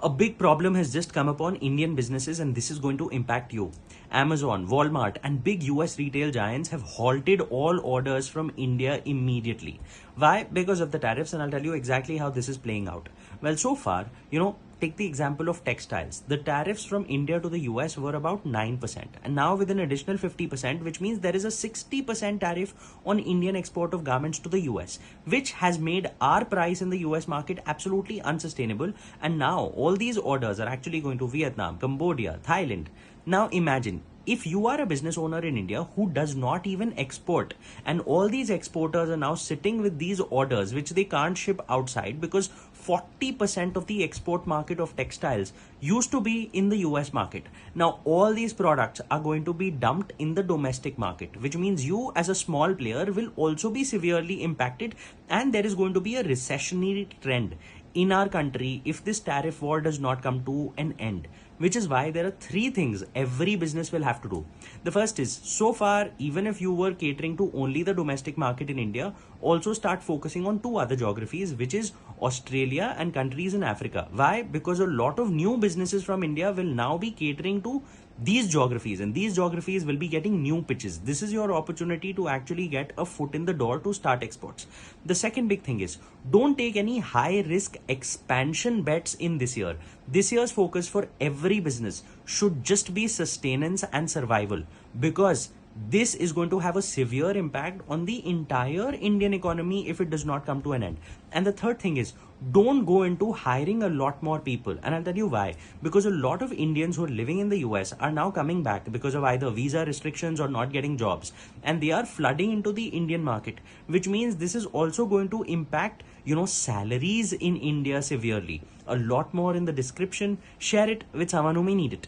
A big problem has just come upon Indian businesses, and this is going to impact you. Amazon, Walmart, and big US retail giants have halted all orders from India immediately. Why? Because of the tariffs, and I'll tell you exactly how this is playing out. Well, so far, take the example of textiles. The tariffs from India to the US were about 9%, and now with an additional 50%, which means there is a 60% tariff on Indian export of garments to the US, which has made our price in the US market absolutely unsustainable. And now all these orders are actually going to Vietnam, Cambodia, Thailand. Now imagine if you are a business owner in India who does not even export, and all these exporters are now sitting with these orders which they can't ship outside because 40% of the export market of textiles used to be in the US market. Now all these products are going to be dumped in the domestic market, which means you as a small player will also be severely impacted, and there is going to be a recessionary trend in our country if this tariff war does not come to an end. Which is why there are three things every business will have to do. The first is, so far, even if you were catering to only the domestic market in India, also start focusing on two other geographies, which is Australia and countries in Africa. Why? Because a lot of new businesses from India will now be catering to these geographies, and these geographies will be getting new pitches. This is your opportunity to actually get a foot in the door to start exports. The second big thing is, don't take any high risk expansion bets in this year. This year's focus for every business should just be sustenance and survival, because this is going to have a severe impact on the entire Indian economy if it does not come to an end. And the third thing is, don't go into hiring a lot more people. And I'll tell you why. Because a lot of Indians who are living in the US are now coming back because of either visa restrictions or not getting jobs. And they are flooding into the Indian market, which means this is also going to impact, salaries in India severely. A lot more in the description. Share it with someone who may need it.